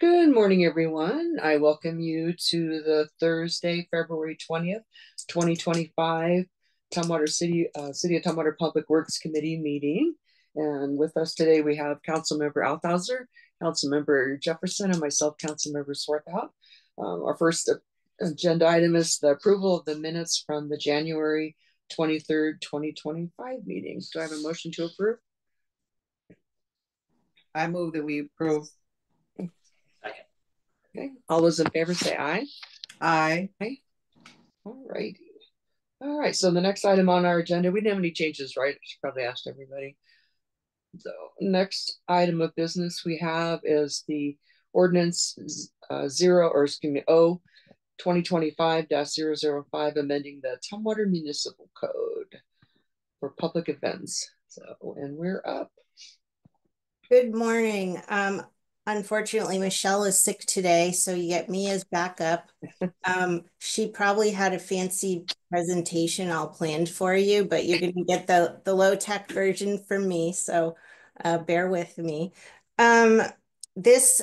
Good morning, everyone. I welcome you to the Thursday, February 20th, 2025 Tumwater City of Tumwater Public Works Committee meeting. And with us today, we have Councilmember Althauser, Councilmember Jefferson, and myself, Councilmember Swarthout. Our first agenda item is the approval of the minutes from the January 23rd, 2025 meeting. Do I have a motion to approve? I move that we approve. Okay, all those in favor say aye. Aye. All righty. All right, so the next item on our agenda, we didn't have any changes, right? I should probably ask everybody. So next item of business we have is the ordinance 2025-005, amending the Tumwater Municipal Code for public events. So, and we're up. Good morning. Unfortunately, Michelle is sick today, so you get me as backup. She probably had a fancy presentation all planned for you, but you're going to get the low-tech version from me, so bear with me. This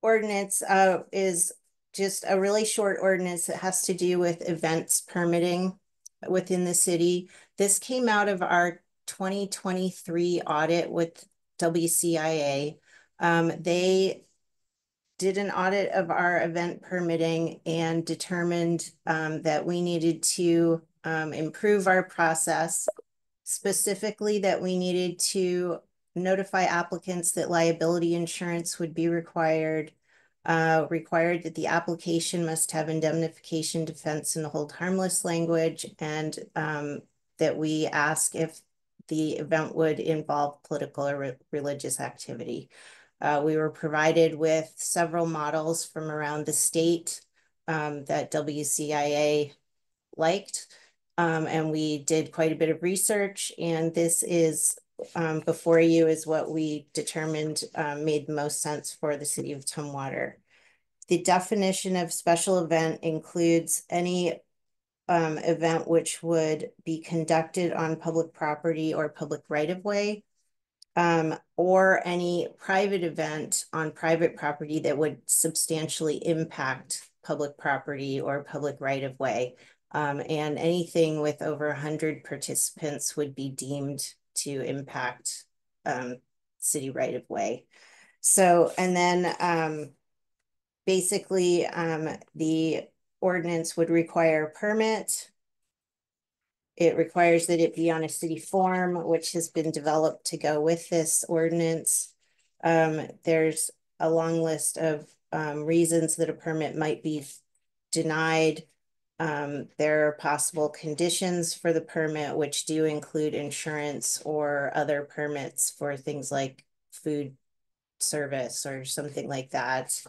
ordinance is just a really short ordinance that has to do with events permitting within the city. This came out of our 2023 audit with WCIA. They did an audit of our event permitting and determined that we needed to improve our process, specifically that we needed to notify applicants that liability insurance would be required that the application must have indemnification, defense, and hold harmless language, and that we ask if the event would involve political or religious activity. We were provided with several models from around the state that WCIA liked, and we did quite a bit of research, and this is before you is what we determined made the most sense for the city of Tumwater. The definition of special event includes any event which would be conducted on public property or public right-of-way, or any private event on private property that would substantially impact public property or public right-of-way. And anything with over 100 participants would be deemed to impact city right-of-way. So, and then basically the ordinance would require a permit. It requires that it be on a city form, which has been developed to go with this ordinance. There's a long list of reasons that a permit might be denied. There are possible conditions for the permit, which do include insurance or other permits for things like food service or something like that.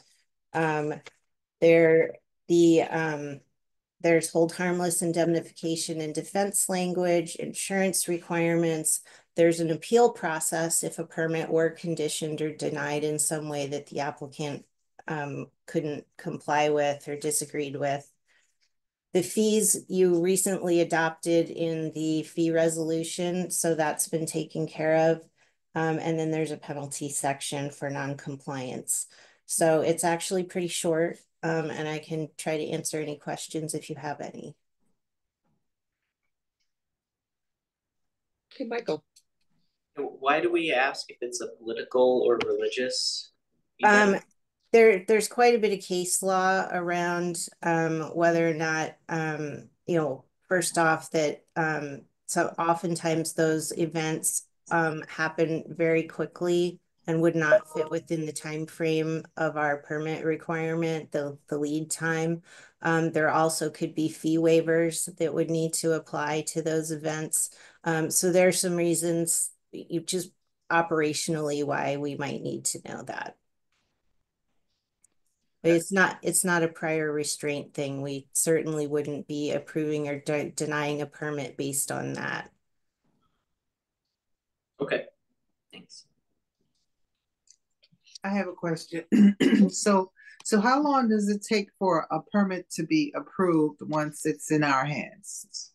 There's hold harmless indemnification and defense language, insurance requirements. There's an appeal process if a permit were conditioned or denied in some way that the applicant couldn't comply with or disagreed with. The fees you recently adopted in the fee resolution, so that's been taken care of. And then there's a penalty section for non-compliance. So it's actually pretty short, and I can try to answer any questions if you have any. Okay, Michael. Why do we ask if it's a political or religious event? There's quite a bit of case law around whether or not, first off that so oftentimes those events happen very quickly and would not fit within the time frame of our permit requirement, the lead time. There also could be fee waivers that would need to apply to those events. So there are some reasons, just operationally, why we might need to know that. But it's not a prior restraint thing. We certainly wouldn't be approving or denying a permit based on that. Okay, thanks. I have a question. So how long does it take for a permit to be approved once it's in our hands?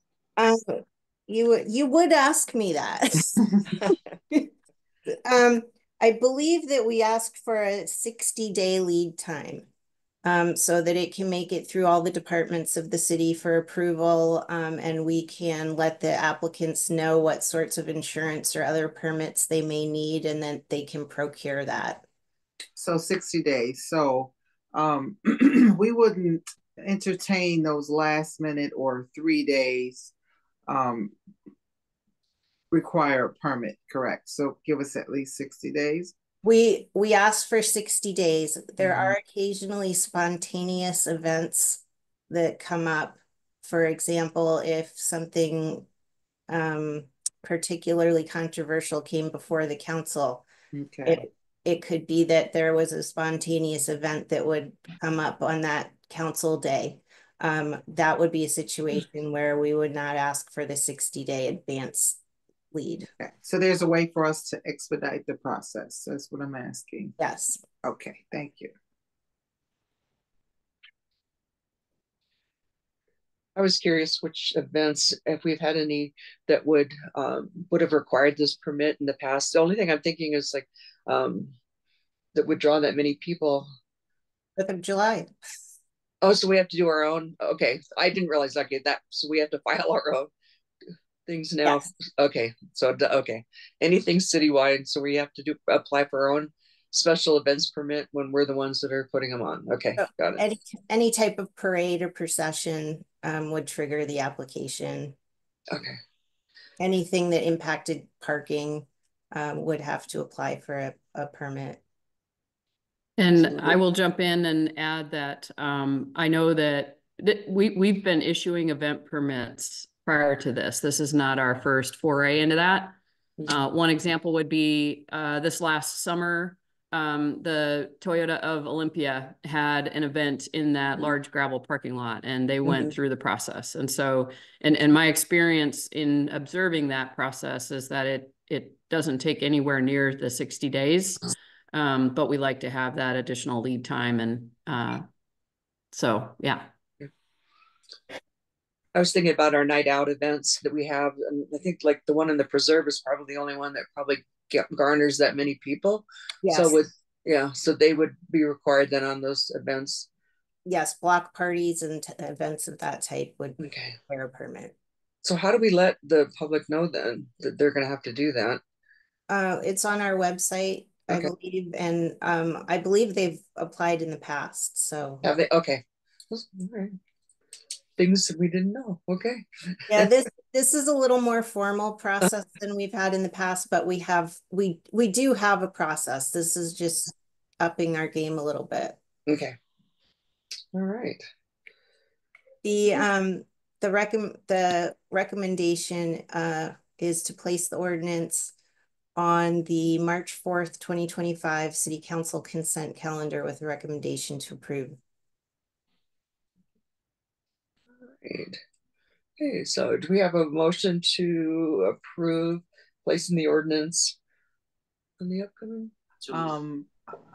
You would ask me that. I believe that we asked for a 60-day lead time. So that it can make it through all the departments of the city for approval, and we can let the applicants know what sorts of insurance or other permits they may need, and then they can procure that. So 60 days. So we wouldn't entertain those last minute or 3 days require a permit, correct? So give us at least 60 days. We asked for 60 days. There Mhm. are occasionally spontaneous events that come up. For example, if something particularly controversial came before the council, Okay. it could be that there was a spontaneous event that would come up on that council day. That would be a situation where we would not ask for the 60-day advance lead. Okay. So there's a way for us to expedite the process. That's what I'm asking. Yes. Okay, thank you. I was curious which events, if we've had any that would have required this permit in the past. The only thing I'm thinking is like that would draw that many people. 4th of July. Oh, so we have to do our own. Okay, I didn't realize. Okay, that so we have to file our own things now. Yes. Okay, so okay, anything citywide. So we have to apply for our own special events permit when we're the ones that are putting them on. Okay, So got it. any type of parade or procession would trigger the application. Okay. Anything that impacted parking would have to apply for a permit. And I will jump in and add that I know that we've been issuing event permits prior to this. This is not our first foray into that. One example would be this last summer, the Toyota of Olympia had an event in that large gravel parking lot, and they went through the process. And so, and my experience in observing that process is that it doesn't take anywhere near the 60 days. But we like to have that additional lead time. And so, yeah. I was thinking about our night out events that we have. And I think like the one in the preserve is probably the only one that probably garners that many people. Yes. So so they would be required then on those events. Yes, block parties and events of that type would require a permit. So how do we let the public know then that they're going to have to do that? It's on our website, I believe, and I believe they've applied in the past. So have they? Okay. All right. Things that we didn't know. Okay. Yeah, this is a little more formal process than we've had in the past, but we do have a process. This is just upping our game a little bit. Okay. All right. The recommendation is to place the ordinance on the March 4th, 2025 City Council consent calendar with a recommendation to approve. Right. Okay, so do we have a motion to approve placing the ordinance on the upcoming?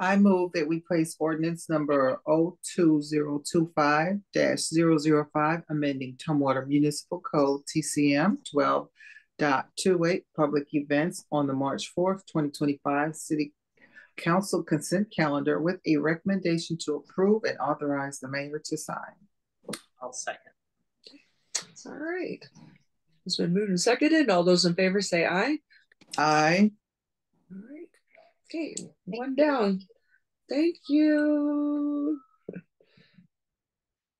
I move that we place ordinance number 02025-005, amending Tumwater Municipal Code TCM 12.28 public events on the March 4th, 2025 City Council consent calendar with a recommendation to approve and authorize the mayor to sign. I'll second. All right. It's been moved and seconded. All those in favor say aye. Aye. All right. Okay, one down. Thank you.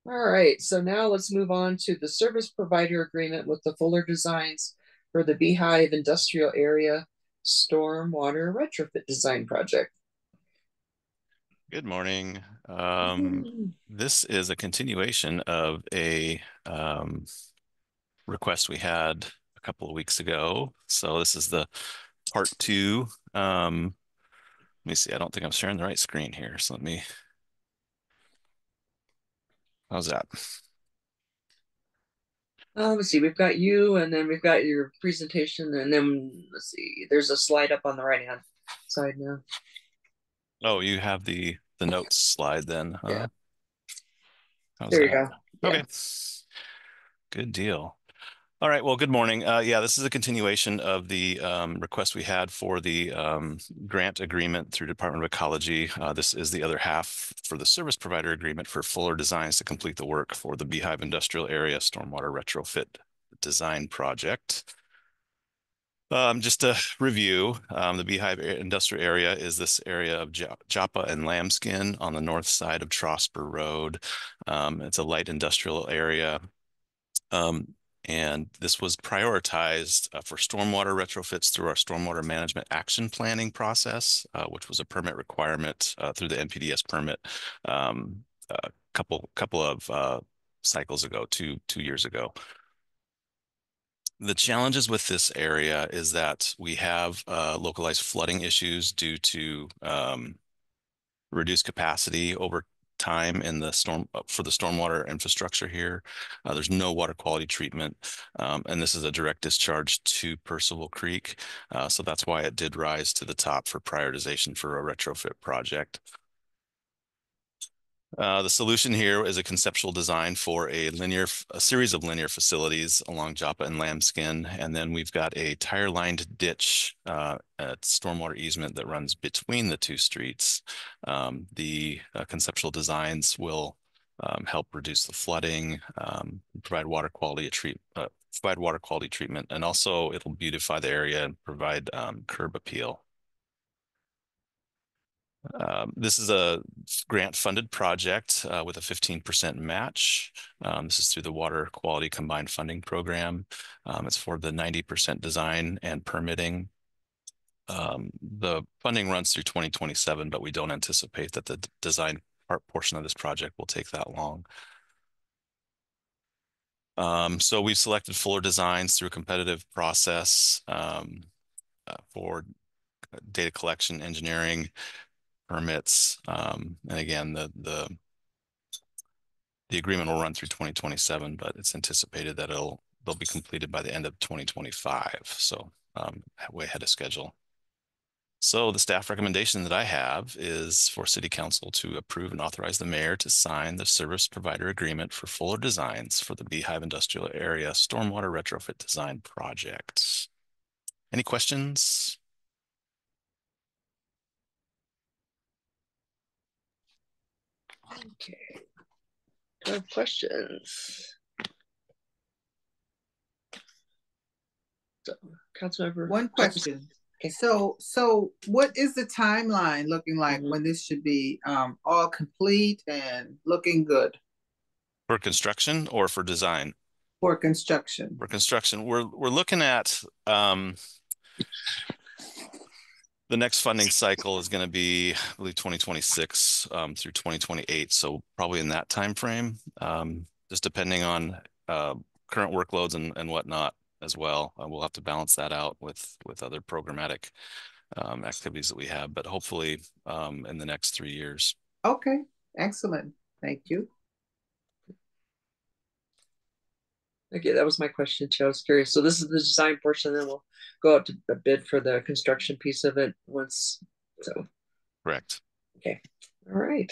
All right, so now let's move on to the service provider agreement with the Fuller Designs for the Beehive Industrial Area Stormwater Retrofit Design Project. Good morning. This is a continuation of a request we had a couple of weeks ago. So this is the part 2. Let me see. I don't think I'm sharing the right screen here. So how's that? Let's see, we've got you, and then we've got your presentation, and then let's see, there's a slide up on the right hand side now. Oh, you have the notes slide then. Yeah. How's there that? you go. Okay. Yeah. Good deal. All right, well, good morning. Yeah, this is a continuation of the request we had for the grant agreement through Department of Ecology. This is the other half for the service provider agreement for Fuller Designs to complete the work for the Beehive Industrial Area Stormwater Retrofit Design Project. Just to review, the Beehive Industrial Area is this area of Joppa and Lambskin on the north side of Trosper Road. It's a light industrial area. And this was prioritized for stormwater retrofits through our stormwater management action planning process, which was a permit requirement through the NPDES permit a couple of cycles ago, two years ago. The challenges with this area is that we have localized flooding issues due to reduced capacity over time in the for the stormwater infrastructure here. There's no water quality treatment, and this is a direct discharge to Percival Creek. So that's why it did rise to the top for prioritization for a retrofit project. The solution here is a conceptual design for a series of linear facilities along Joppa and Lambskin, and then we've got a tire-lined ditch at stormwater easement that runs between the two streets. The conceptual designs will help reduce the flooding, provide water quality treatment, and also it'll beautify the area and provide curb appeal. This is a grant-funded project with a 15% match. This is through the Water Quality Combined Funding Program. It's for the 90% design and permitting. The funding runs through 2027, but we don't anticipate that the design portion of this project will take that long. So we've selected Fuller Designs through a competitive process for data collection, engineering, permits, and again, the agreement will run through 2027, but it's anticipated that they'll be completed by the end of 2025, so way ahead of schedule. So the staff recommendation that I have is for City Council to approve and authorize the mayor to sign the service provider agreement for Fuller Designs for the Beehive Industrial Area Stormwater Retrofit Design Project. Any questions? Okay. Do I have questions? So, Councilmember. One question. Okay. So what is the timeline looking like when this should be all complete and looking good For construction or for design? for construction? For construction, we're looking at the next funding cycle is going to be, I believe, 2026 through 2028. So probably in that time frame, just depending on current workloads and whatnot as well. We'll have to balance that out with other programmatic activities that we have, but hopefully in the next 3 years. Okay, excellent. Thank you. Okay, that was my question too. I was curious. So this is the design portion, then we'll go out to a bid for the construction piece of it once. So Correct. okay. All right.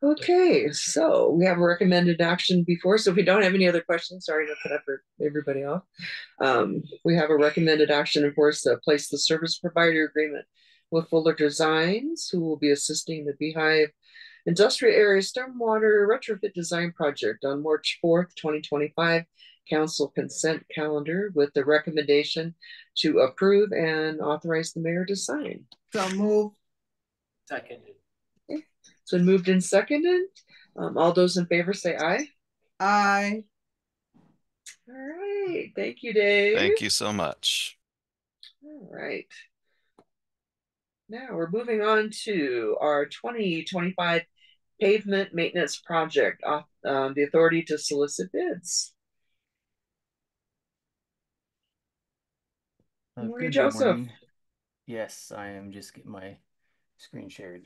Okay, so we have a recommended action before. So if we don't have any other questions, sorry to put up for everybody off. We have a recommended action, of course, to place the service provider agreement with Fuller Designs, who will be assisting the Beehive Industrial Area Stormwater Retrofit Design Project on March 4th, 2025. Council consent calendar with the recommendation to approve and authorize the mayor to sign. So move. Seconded. Okay. It's been moved and seconded. All those in favor say aye. Aye. All right. Thank you, Dave. Thank you so much. All right. Now we're moving on to our 2025 pavement maintenance project, the authority to solicit bids. Good morning, Joseph. Morning. Yes, I am just getting my screen shared.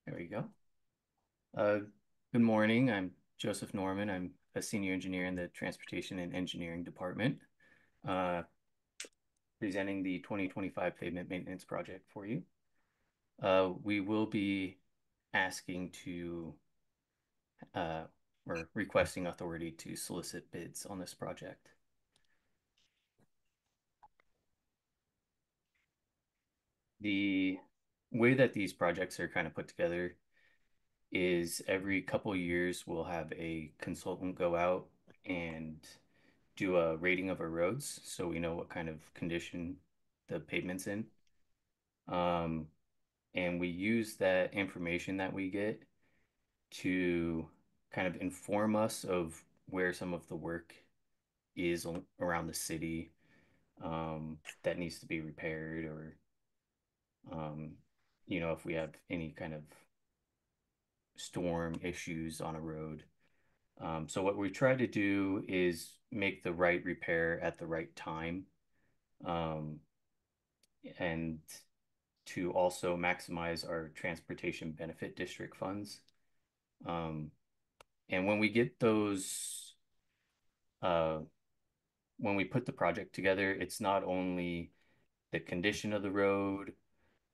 There we go. Good morning. I'm Joseph Norman. I'm a senior engineer in the Transportation and Engineering Department, presenting the 2025 pavement maintenance project for you. We will be asking to or requesting authority to solicit bids on this project. The way that these projects are kind of put together is every couple years we'll have a consultant go out and do a rating of our roads so we know what kind of condition the pavement's in. And we use that information that we get to kind of inform us of where some of the work is around the city that needs to be repaired, or if we have any kind of storm issues on a road. So what we try to do is make the right repair at the right time, and to also maximize our transportation benefit district funds. And when we get those, when we put the project together, it's not only the condition of the road,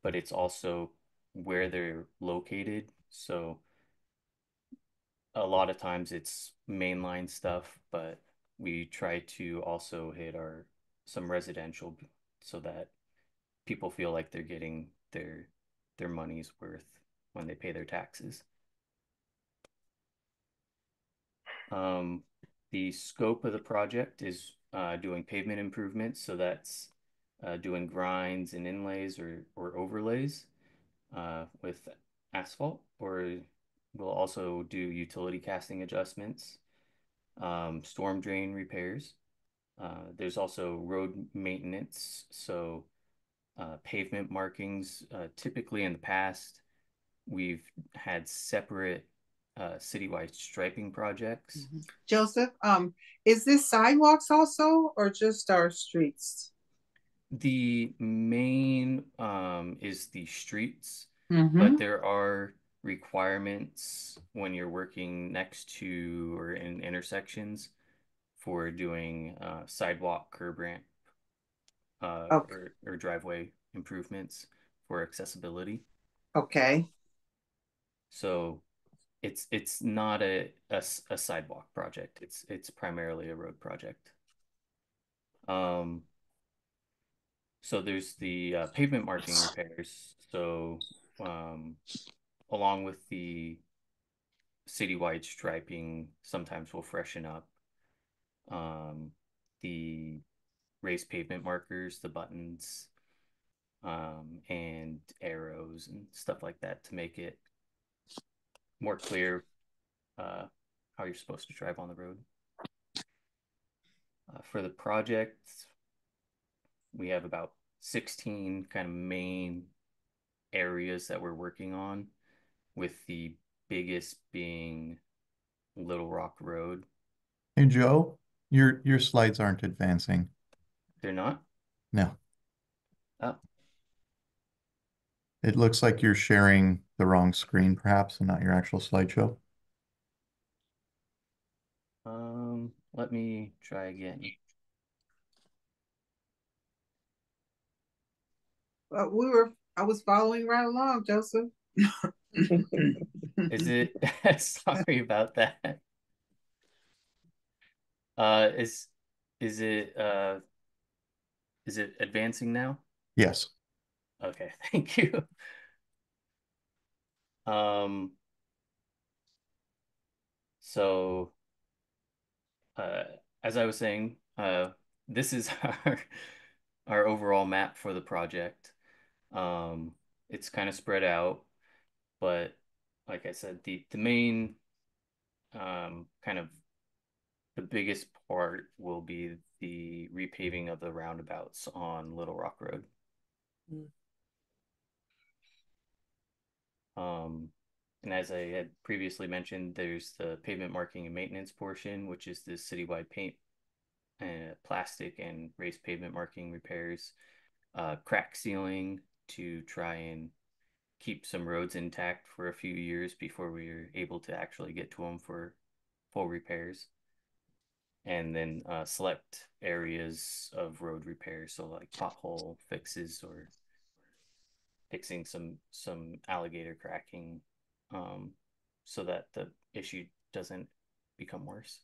but it's also where they're located. So a lot of times it's mainline stuff, but we try to also hit some residential so that people feel like they're getting their money's worth when they pay their taxes. The scope of the project is doing pavement improvements, so that's doing grinds and inlays or overlays with asphalt, or we'll also do utility casting adjustments, storm drain repairs. There's also road maintenance, so pavement markings. Typically in the past, we've had separate citywide striping projects. Joseph, is this sidewalks also or just our streets? The main is the streets, but there are requirements when you're working next to or in intersections for doing sidewalk, curb ramp, Okay. or driveway improvements for accessibility. Okay. So it's not a sidewalk project. It's primarily a road project. So there's the pavement marking repairs. So along with the citywide striping, sometimes we'll freshen up the raised pavement markers, the buttons, and arrows and stuff like that to make it more clear how you're supposed to drive on the road. For the project, we have about 16 kind of main areas that we're working on, with the biggest being Little Rock Road. Hey, Joe, your slides aren't advancing. They're not? No. Oh. It looks like you're sharing the wrong screen, perhaps, and not your actual slideshow. Let me try again. I was following right along, Joseph. Is it? Sorry about that. Is it is it advancing now? Yes. Okay, thank you. So as I was saying, this is our overall map for the project. It's kind of spread out, but like I said, the main kind of the biggest part will be the repaving of the roundabouts on Little Rock Road. And as I had previously mentioned, there's the pavement marking and maintenance portion, which is the citywide paint, plastic and raised pavement marking repairs, crack sealing to try and keep some roads intact for a few years before we are able to actually get to them for full repairs. And then select areas of road repair, so like pothole fixes or fixing some alligator cracking, so that the issue doesn't become worse.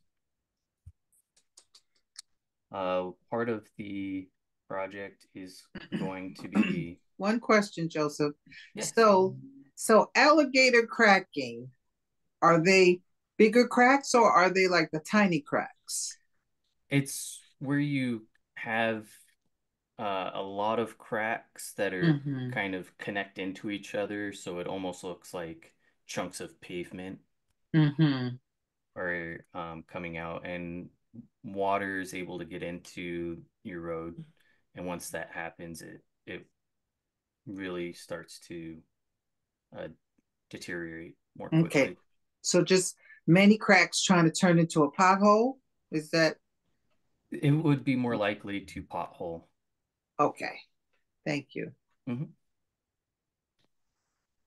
Part of the project is going to be One question, Joseph. Yes. So alligator cracking, are they bigger cracks or are they like the tiny cracks? It's where you have a lot of cracks that are kind of connect into each other, so it almost looks like chunks of pavement are coming out, and water is able to get into your road, and once that happens, it really starts to uh, deteriorate more quickly. Okay. So just many cracks trying to turn into a pothole? Is that It would be more likely to pothole. okay? Thank you.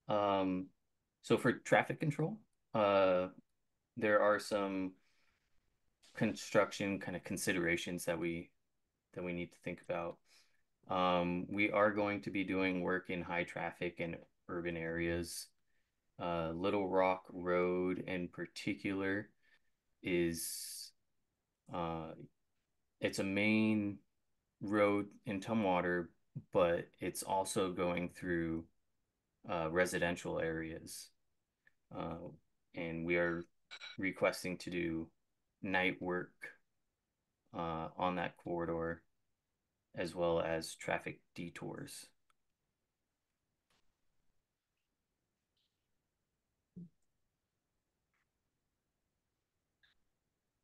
So for traffic control, there are some construction kind of considerations that we need to think about. We are going to be doing work in high traffic and urban areas. Little Rock Road in particular is it's a main road in Tumwater, but it's also going through residential areas. And we are requesting to do night work on that corridor, as well as traffic detours.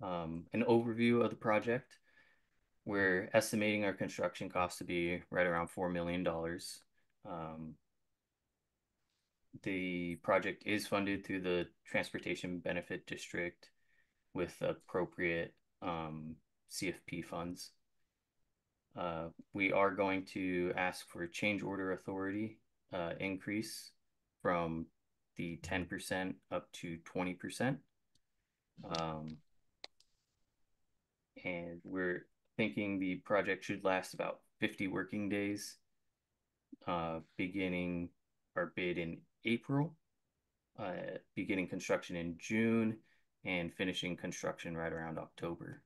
An overview of the project. We're estimating our construction costs to be right around $4 million. The project is funded through the Transportation Benefit District with appropriate CFP funds. We are going to ask for a change order authority increase from the 10% up to 20%. And we're thinking the project should last about 50 working days, beginning our bid in April, beginning construction in June, and finishing construction right around October.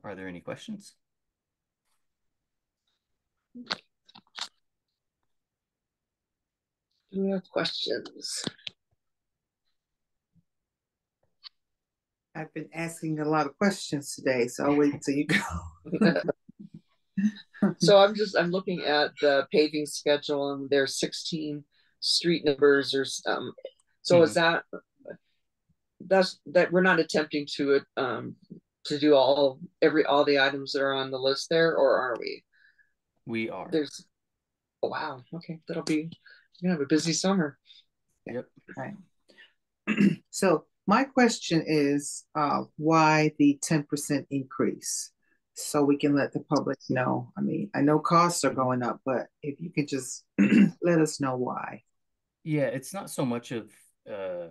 Are there any questions? Do we have questions? I've been asking a lot of questions today, so I'll wait till you go. So I'm looking at the paving schedule, and there's 16 street numbers or so is that we're not attempting to do all the items that are on the list there, or are we? We are. There's oh wow, okay, that'll be you're gonna have a busy summer. Yep. Right. So my question is why the 10% increase? So we can let the public know. I mean, I know costs are going up, but if you could just let us know why. Yeah, it's not so much of a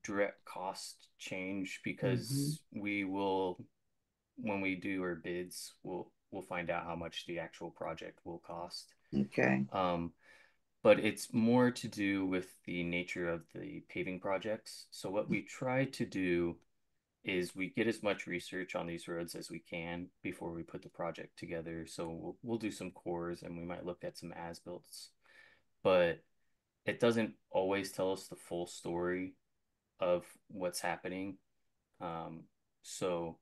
direct cost change, because we will, when we do our bids, we'll find out how much the actual project will cost. Okay. But it's more to do with the nature of the paving projects. So what we try to do is we get as much research on these roads as we can before we put the project together. So we'll do some cores, and we might look at some as-builts, but it doesn't always tell us the full story of what's happening. So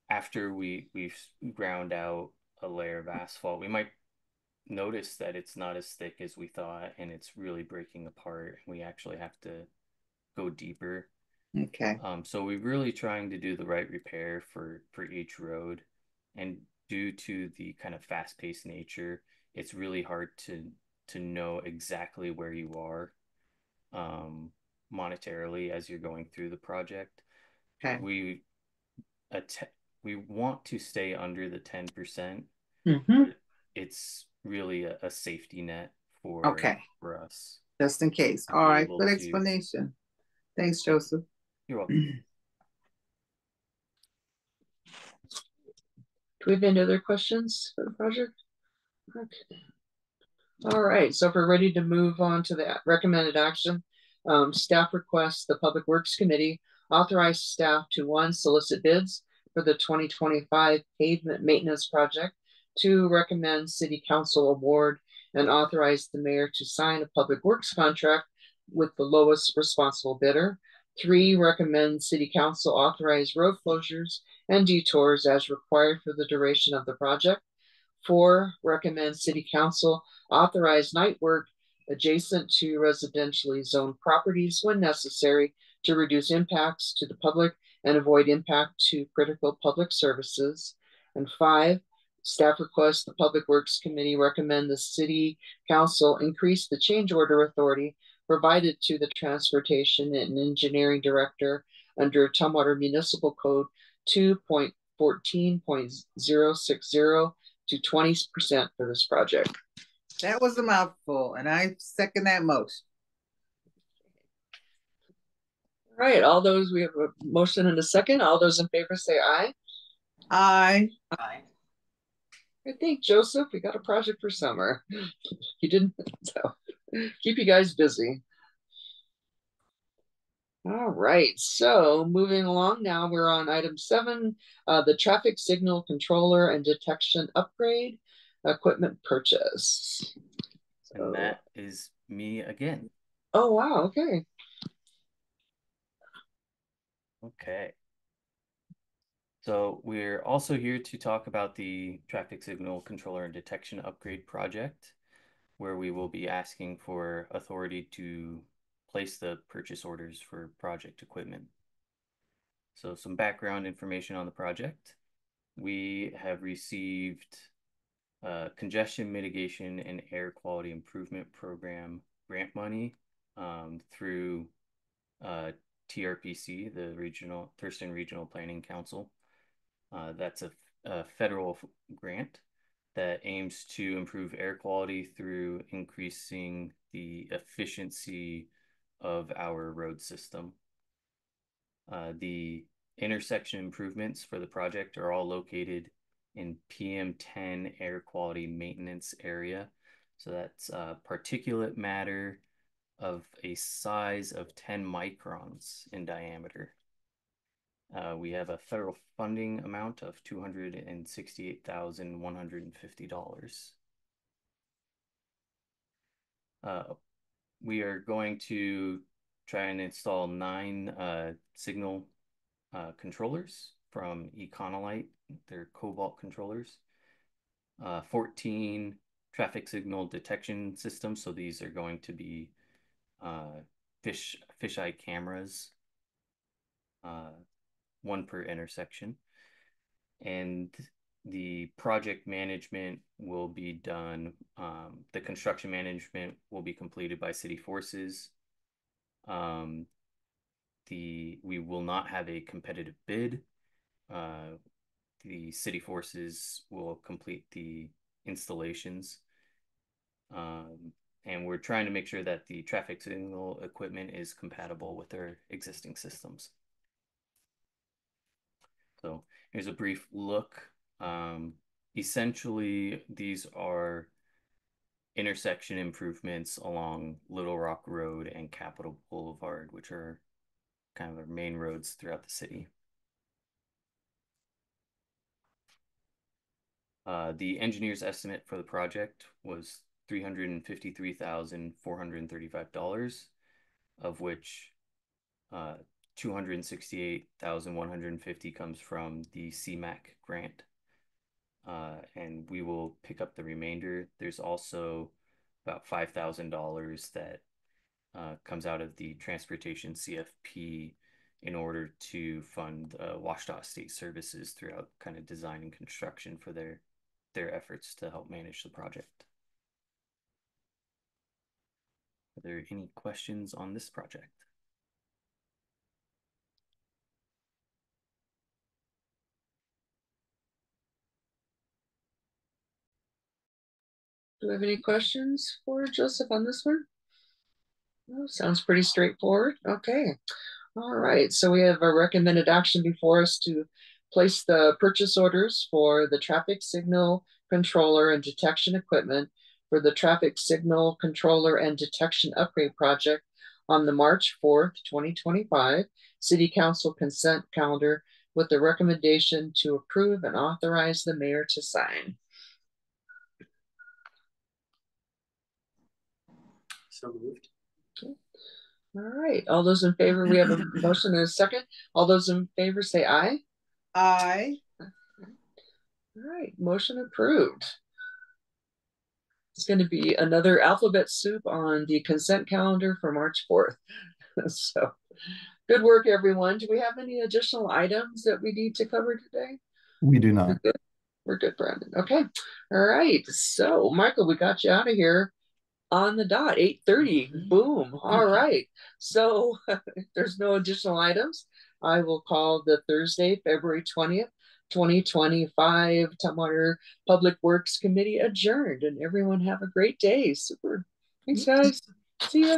after we've ground out a layer of asphalt, we might notice that it's not as thick as we thought, and it's really breaking apart. We actually have to go deeper. Okay. So we're really trying to do the right repair for each road, and due to the kind of fast-paced nature, it's really hard to know exactly where you are monetarily as you're going through the project. Okay. We want to stay under the 10%. It's really a safety net for us. Just in case. All right. Good explanation. Thanks, Joseph. You're welcome. Do we have any other questions for the project? Okay. All right. So if we're ready to move on to the recommended action, Staff requests the Public Works Committee authorize staff to one, solicit bids for the 2025 pavement maintenance project, two, recommend City Council award and authorize the mayor to sign a public works contract with the lowest responsible bidder. Three, recommend City Council authorize road closures and detours as required for the duration of the project. Four, recommend City Council authorize night work adjacent to residentially zoned properties when necessary to reduce impacts to the public and avoid impact to critical public services. And five, staff requests the Public Works Committee recommend the City Council increase the change order authority provided to the Transportation and Engineering Director under Tumwater Municipal Code 2.14.060 to 20% for this project. That was a mouthful, and I second that motion. All right, all those, we have a motion and a second. All those in favor say aye. Aye. Aye. I think, Joseph, we got a project for summer. You didn't, so keep you guys busy. All right, so moving along now, we're on item 7, the traffic signal controller and detection upgrade equipment purchase. So, And that is me again. oh, wow, okay. Okay. So we're also here to talk about the traffic signal controller and detection upgrade project, where we will be asking for authority to place the purchase orders for project equipment. So some background information on the project. We have received congestion mitigation and air quality improvement program grant money through TRPC, the Thurston Regional Planning Council. That's a federal grant that aims to improve air quality through increasing the efficiency of our road system. The intersection improvements for the project are all located in PM10 air quality maintenance area. So that's particulate matter of a size of 10 microns in diameter. We have a federal funding amount of $268,150. We are going to try and install 9 signal controllers from Econolite. They're Cobalt controllers. 14 traffic signal detection systems. So these are going to be fisheye cameras, 1 per intersection. And the project management will be done, the construction management will be completed by City Forces. We will not have a competitive bid. The City Forces will complete the installations. And we're trying to make sure that the traffic signal equipment is compatible with their existing systems. So here's a brief look. Essentially, these are intersection improvements along Little Rock Road and Capitol Boulevard, which are kind of our main roads throughout the city. The engineer's estimate for the project was $353,435, of which $268,150 comes from the CMAQ grant. And we will pick up the remainder. There's also about $5,000 that comes out of the transportation CFP in order to fund WashDOT State Services throughout kind of design and construction for their efforts to help manage the project. Are there any questions on this project? Do we have any questions for Joseph on this one? No, sounds pretty straightforward. Okay. All right. So we have a recommended action before us to place the purchase orders for the traffic signal controller and detection equipment for the traffic signal controller and detection upgrade project on the March 4th, 2025 City Council consent calendar with the recommendation to approve and authorize the mayor to sign. So moved. Okay. All right, all those in favor, we have a motion and a second. All those in favor say aye. Aye. All right, motion approved. It's going to be another alphabet soup on the consent calendar for March 4th. So good work, everyone. Do we have any additional items that we need to cover today? We do not. We're good, Brandon. Okay. All right. So, Michael, we got you out of here on the dot, 8:30. Boom. All right. So, if there's no additional items, I will call the Thursday, February 20th, 2025 Tumwater Public Works Committee adjourned. And everyone have a great day. Super. Thanks, guys. See ya.